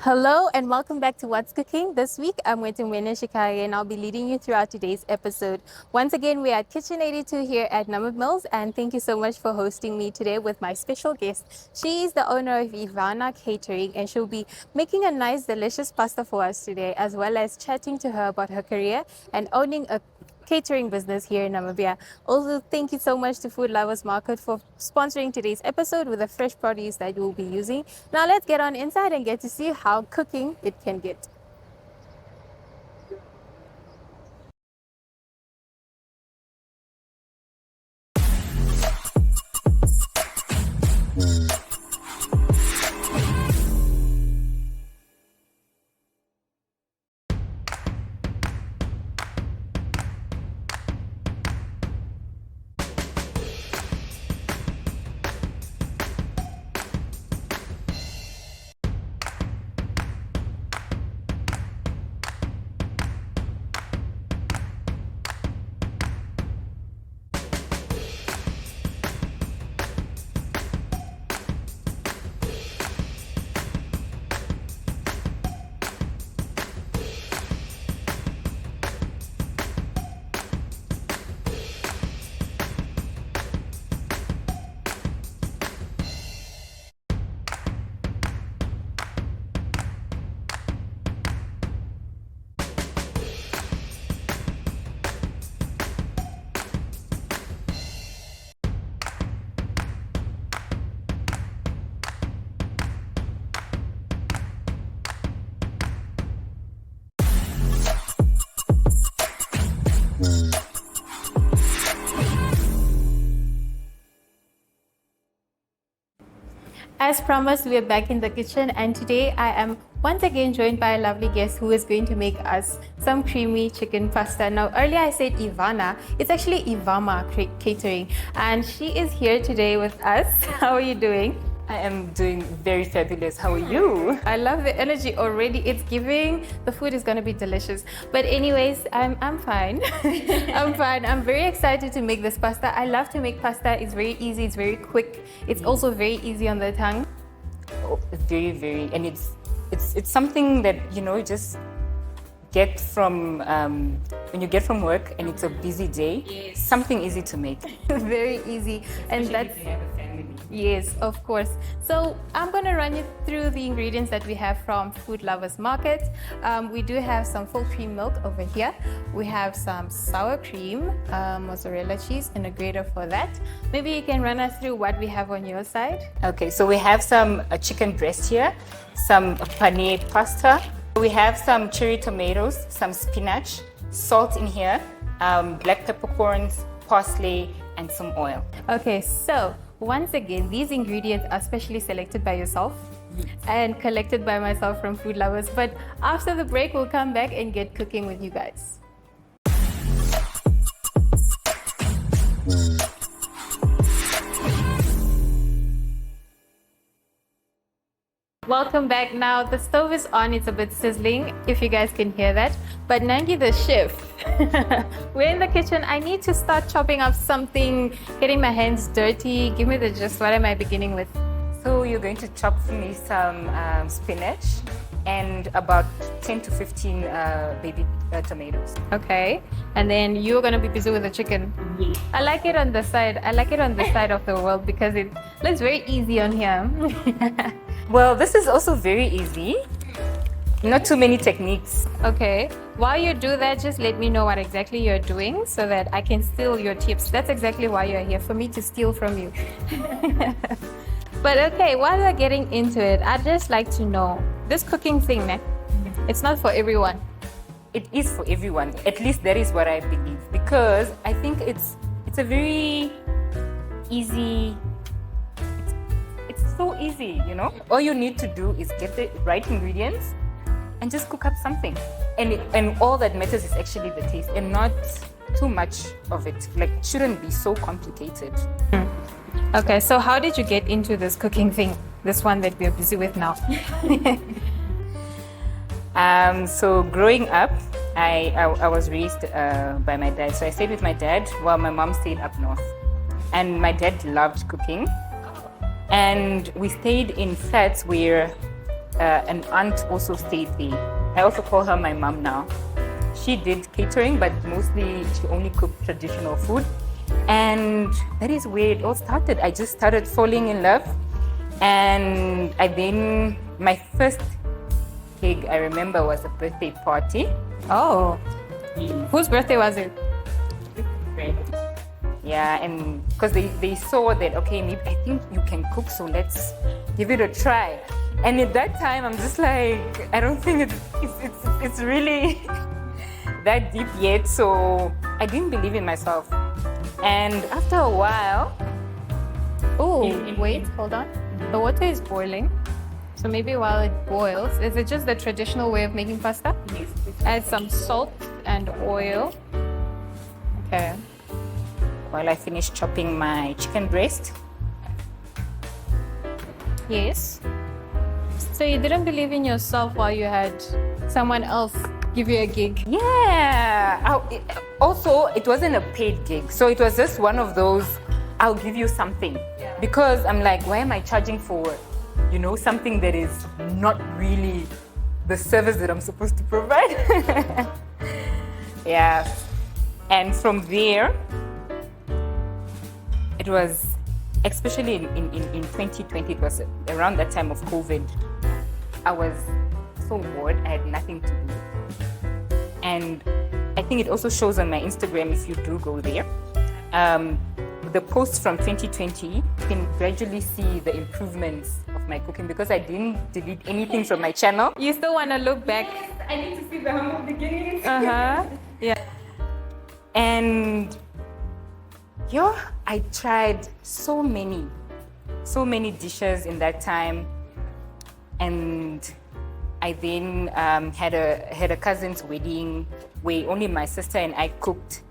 Hello and welcome back to What's Cooking. This week I'm with Umene Shikari and I'll be leading you throughout today's episode. Once again, we're at Kitchen 82 here at Namib Mills, and thank you so much for hosting me today with my special guest. She is the owner of Ivana Catering and she'll be making a nice delicious pasta for us today, as well as chatting to her about her career and owning a catering business here in Namibia. Also, thank you so much to Food Lovers Market for sponsoring today's episode with the fresh produce that we'll be using. Now let's get on inside and get to see how cooking it can get. As promised, we are back in the kitchen, and today I am once again joined by a lovely guest who is going to make us some creamy chicken pasta. Now, earlier I said Ivana, it's actually Ivama Catering, and she is here today with us. How are you doing? I am doing very fabulous. How are you? I love the energy already. It's giving. The food is going to be delicious. But anyways, I'm fine. I'm fine. I'm very excited to make this pasta. I love to make pasta. It's very easy. It's very quick. It's also very easy on the tongue. Oh, very, and it's something that just get from when you get from work and it's a busy day. Yes. Something easy to make. Very easy, and that's. If you have a family. Yes, of course. So I'm going to run you through the ingredients that we have from Food Lovers Market. We do have some full cream milk over here. We have some sour cream, mozzarella cheese, and a grater for that. Maybe you can run us through what we have on your side. Okay, so we have some chicken breast here, some paneer pasta. We have some cherry tomatoes, some spinach, salt in here, black peppercorns, parsley, and some oil. Okay, so once again, these ingredients are specially selected by yourself and collected by myself from Food Lovers. But after the break, we'll come back and get cooking with you guys. Welcome back. Now the stove is on, it's a bit sizzling if you guys can hear that. But Nangy the Chef, we're in the kitchen. I need to start chopping up something, getting my hands dirty. Give me the gist. What am I beginning with? So you're going to chop for me some spinach and about 10 to 15 baby tomatoes. Okay, and then you're gonna be busy with the chicken. Yes. I like it on the side. I like it on the side of the world because it looks very easy on here. Well, this is also very easy. Not too many techniques. Okay, while you do that, just let me know what exactly you're doing so that I can steal your tips. That's exactly why you're here, for me to steal from you. But okay, while we're getting into it, I'd just like to know, this cooking thing, man, it's not for everyone. It is for everyone. At least that is what I believe, because I think it's a very easy. It's so easy, All you need to do is get the right ingredients and just cook up something. And all that matters is actually the taste and not too much of it. Like, it shouldn't be so complicated. Okay, so how did you get into this cooking thing? This one that we're busy with now. So growing up, I was raised by my dad. So I stayed with my dad while my mom stayed up north. And my dad loved cooking. And we stayed in flats where an aunt also stayed there. I also call her my mom now. She did catering, but mostly she only cooked traditional food. And that is where it all started. I just started falling in love. And my first gig I remember was a birthday party. Oh, whose birthday was it? Yeah, and because they saw that, okay, maybe I think you can cook, so let's give it a try. And at that time, I'm just like, I don't think it's really that deep yet. So I didn't believe in myself. And after a while, Oh, wait, hold on. The water is boiling. So maybe while it boils, is it just the traditional way of making pasta? yes, Add some salt and oil. Okay. while I finished chopping my chicken breast, Yes. So you didn't believe in yourself while you had someone else give you a gig? yeah. Also, it wasn't a paid gig, so it was just one of those, I'll give you something. Because I'm like, why am I charging for, something that is not really the service that I'm supposed to provide? Yeah. And from there, it was, especially in 2020, it was around that time of COVID, I was so bored, I had nothing to do. And I think it also shows on my Instagram, if you do go there. The posts from 2020, you can gradually see the improvements of my cooking because I didn't delete anything from my channel. You still want to look back? I need to see the humble beginnings. Uh-huh. Yeah. And I tried so many dishes in that time. And I then had a cousin's wedding where only my sister and I cooked.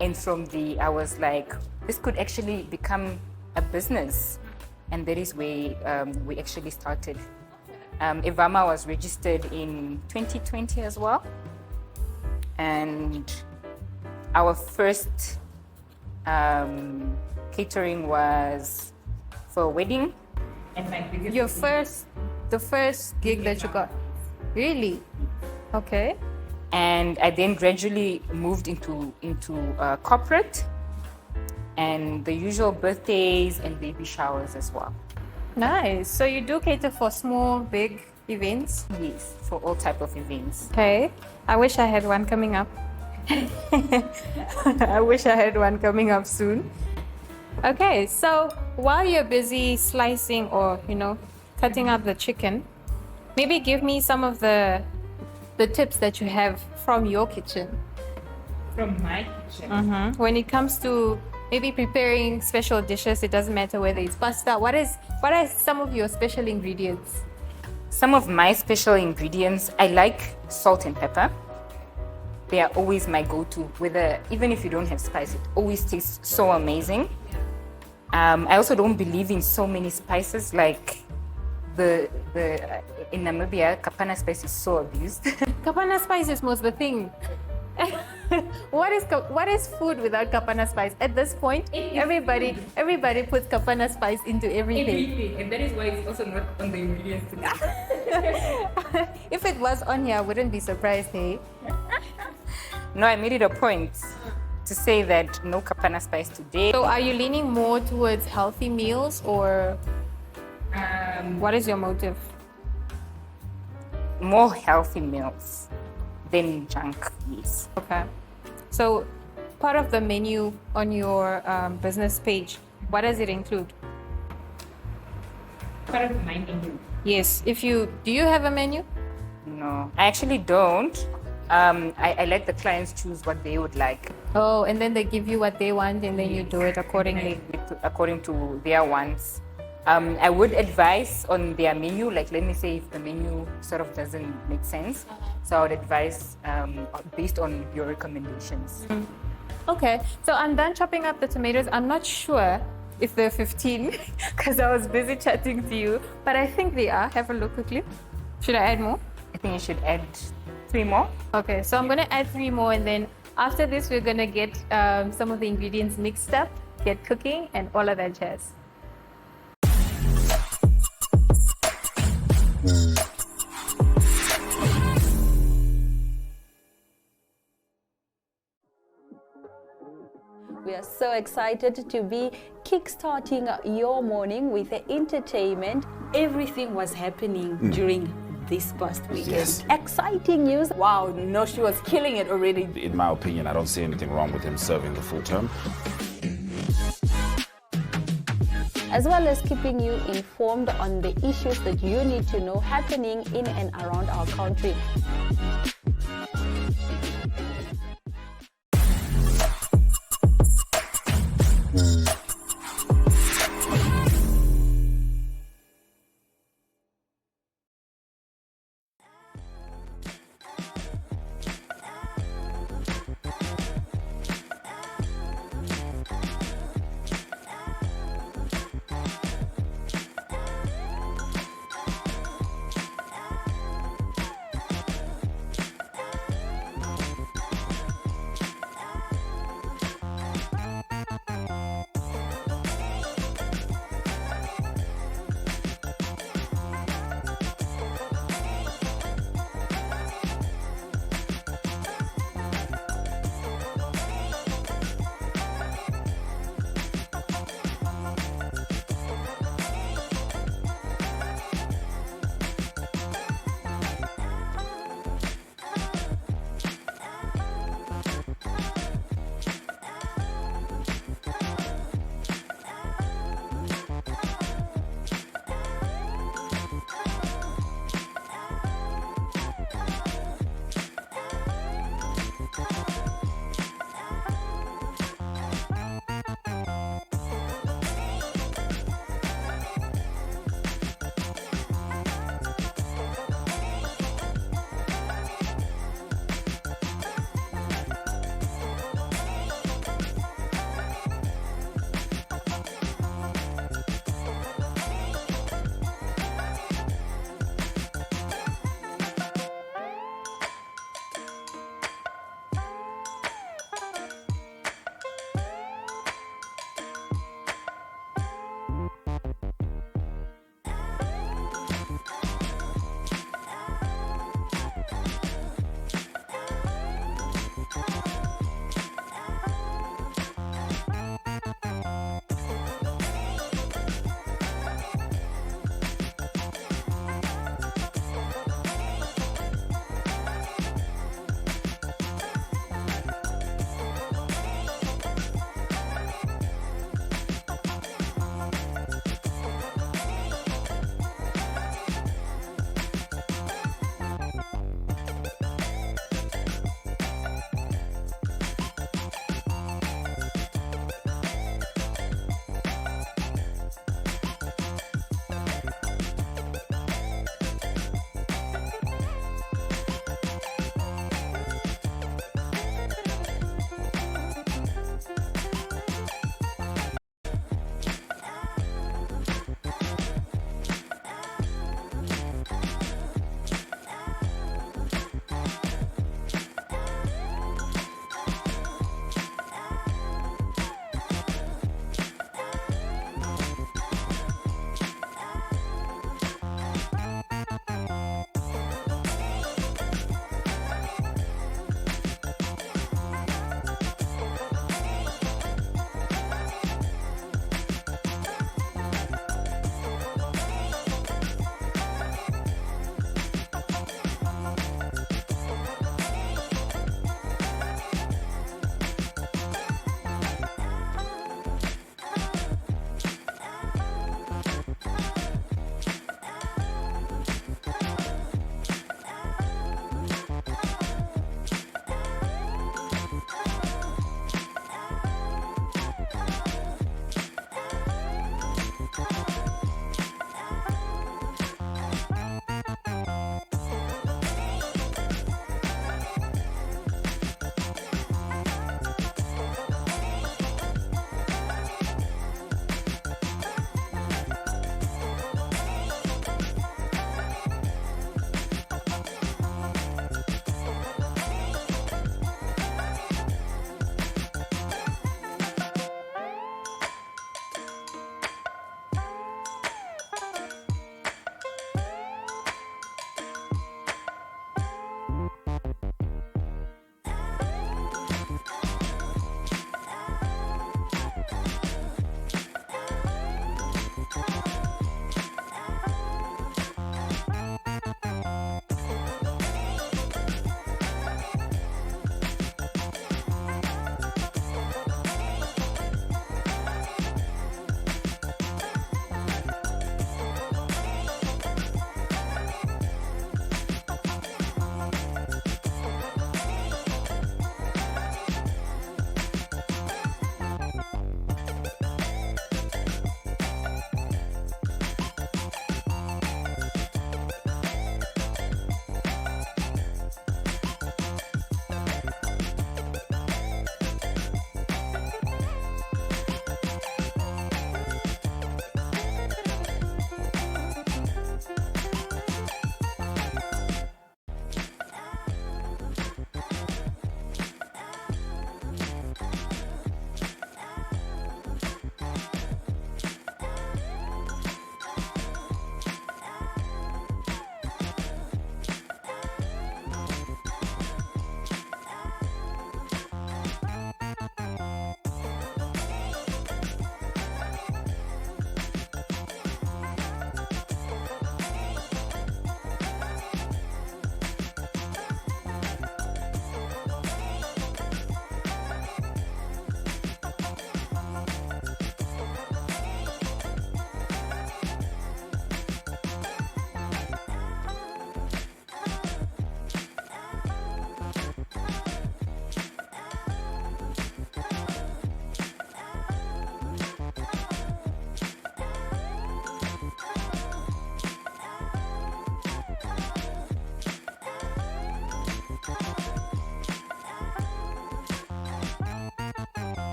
And from I was like, this could actually become a business. And that is where we actually started. Evama was registered in 2020 as well. And our first catering was for a wedding. And my biggest The first gig that you got? Really? Okay. And I then gradually moved into corporate and the usual birthdays and baby showers as well. Nice. So you do cater for small, big events? Yes, for all type of events. Okay. I wish I had one coming up. I wish I had one coming up soon. Okay, so while you're busy slicing or, cutting up the chicken, maybe give me some of the tips that you have from your kitchen. From my kitchen? When it comes to maybe preparing special dishes, it doesn't matter whether it's pasta. What are some of your special ingredients? Some of my special ingredients, I like salt and pepper. They are always my go-to. Even if you don't have spice, it always tastes so amazing. I also don't believe in so many spices. Like in Namibia, kapana spice is so abused. Kapana spice is most the thing. What is food without kapana spice? At this point, everybody puts kapana spice into everything. And that is why it's also not on the ingredients today. If it was on here, I wouldn't be surprised, hey? No, I made it a point to say that no kapana spice today. So are you leaning more towards healthy meals or what is your motive? More healthy meals than junk, yes. Okay. So part of the menu on your business page, what does it include? Part of my menu? Yes. Do you have a menu? No, I actually don't. I let the clients choose what they would like. Oh, and then they give you what they want and then you do it accordingly. According to their wants. I would advise on their menu, like let me say if the menu sort of doesn't make sense. So I would advise based on your recommendations. Okay, so I'm done chopping up the tomatoes. I'm not sure if they're 15 because I was busy chatting to you, but I think they are. Have a look quickly. Should I add more? I think you should add 3 more. Okay, so I'm going to add 3 more and then after this we're going to get some of the ingredients mixed up, get cooking and all of that jazz. We are so excited to be kickstarting your morning with entertainment. Everything was happening during this past weekend. Yes. Exciting news. Wow, no, she was killing it already. In my opinion, I don't see anything wrong with him serving the full term. As well as keeping you informed on the issues that you need to know happening in and around our country.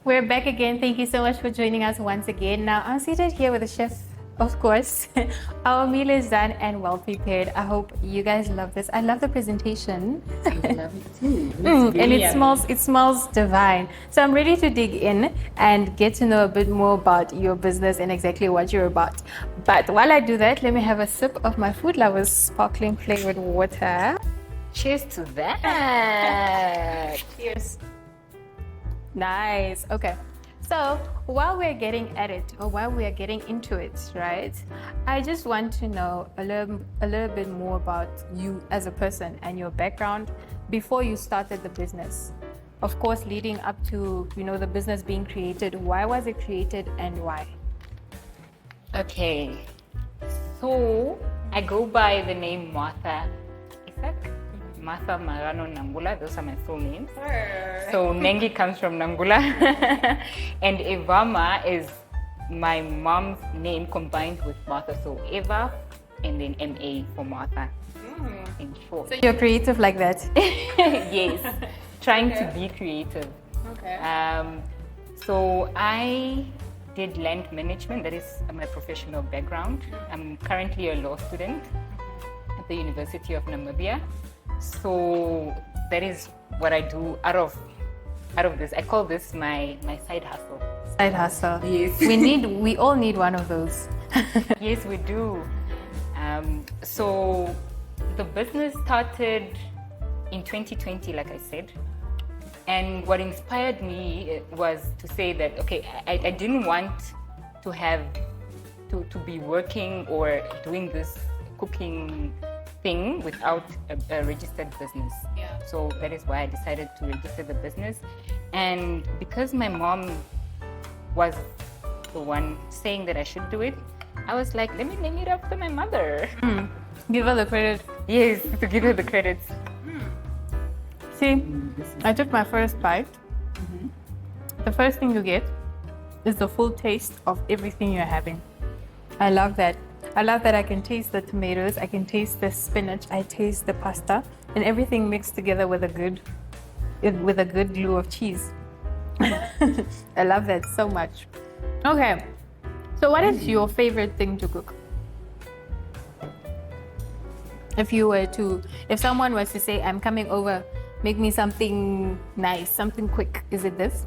We're back again. Thank you so much for joining us once again. Now, I'm seated here with the chef, of course. Our meal is done and well prepared. I hope you guys love this. I love the presentation. I love it too. And it smells divine. So I'm ready to dig in and get to know a bit more about your business and exactly what you're about. But while I do that, let me have a sip of my Food Lovers sparkling flavored water. Cheers to that. Cheers. Nice. Okay. So while we're getting at it, or while we are getting into it, right? I just want to know a little bit more about you as a person and your background before you started the business. Of course, leading up to the business being created. Why was it created and why? Okay. So I go by the name Martha Isaac. Martha Marano Nangula, those are my full names. So Nangy comes from Nangula and Evama is my mom's name combined with Martha. So Eva and then MA for Martha in short. So you're creative like that? Yes, trying to be creative. Okay. So I did land management, that is my professional background. I'm currently a law student at the University of Namibia. So that is what I do out of this. I call this my side hustle. Side hustle. Yes. We all need one of those. Yes, we do. So the business started in 2020, like I said. And what inspired me was to say that, okay, I didn't want to have to be working or doing this cooking thing without a registered business. Yeah. So that is why I decided to register the business. And because my mom was the one saying that I should do it, I was like, let me name it after my mother. Give her the credit. Yes, to give her the credits. See, I took my first bite. The first thing you get is the full taste of everything you're having. I love that. I love that I can taste the tomatoes, I can taste the spinach, I taste the pasta, and everything mixed together with a good glue of cheese. I love that so much. Okay, so what is your favorite thing to cook? If someone was to say, I'm coming over, make me something nice, something quick, is it this?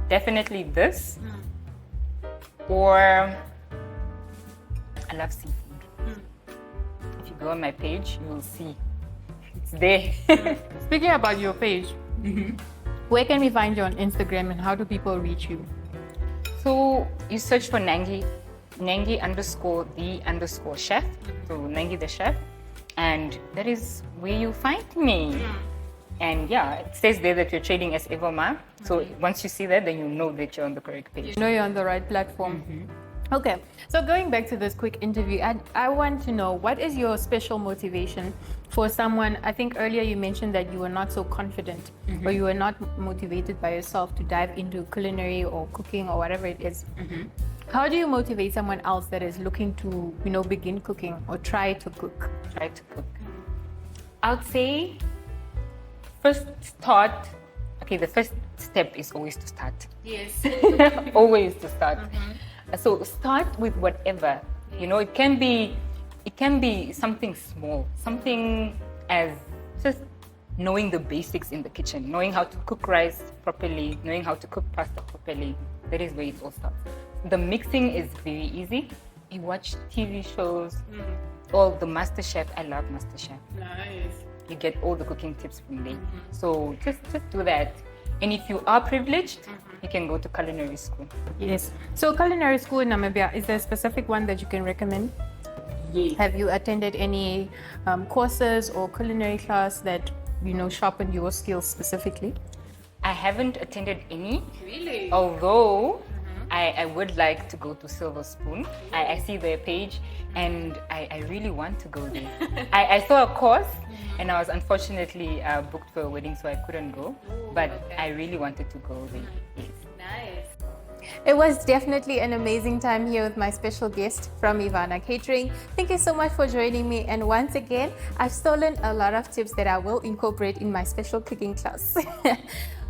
Definitely this. Or I love seafood. If you go on my page, you will see it's there. Speaking about your page, where can we find you on Instagram and how do people reach you? So you search for Nangy _the_chef, so Nangy the Chef, and that is where you find me. And yeah, it says there that you're trading as Evoma. So once you see that, then you know that you're on the correct page. You know you're on the right platform. Okay, so going back to this quick interview, I want to know, what is your special motivation for someone? I think earlier you mentioned that you were not so confident or you were not motivated by yourself to dive into culinary or cooking or whatever it is. How do you motivate someone else that is looking to, begin cooking or try to cook? Try to cook. I would say first start. Okay, the first step is always to start. Yes. Always to start. So start with whatever. It can be something small, something as just knowing the basics in the kitchen, knowing how to cook rice properly, knowing how to cook pasta properly. That is where it all starts. The mixing is very easy. You watch TV shows, all the MasterChef. I love MasterChef. Nice. You get all the cooking tips from there. So just do that. And if you are privileged, you can go to culinary school. Yes. So culinary school in Namibia, is there a specific one that you can recommend? Yes. Have you attended any courses or culinary class that, sharpened your skills specifically? I haven't attended any. Really? Although I would like to go to Silver Spoon. I see their page and I really want to go there. I saw a course and I was unfortunately booked for a wedding, so I couldn't go. But I really wanted to go there. Yes. Nice. It was definitely an amazing time here with my special guest from Ivana Catering. Thank you so much for joining me. And once again, I've stolen a lot of tips that I will incorporate in my special cooking class.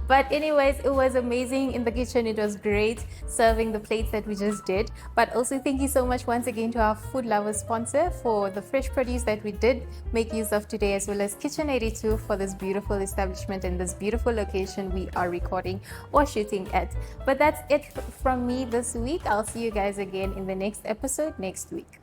But anyways, it was amazing in the kitchen. It was great serving the plates that we just did. But also thank you so much once again to our Food Lovers sponsor for the fresh produce that we did make use of today, as well as Kitchen 82 for this beautiful establishment and this beautiful location we are recording or shooting at. But that's it from me this week. I'll see you guys again in the next episode next week.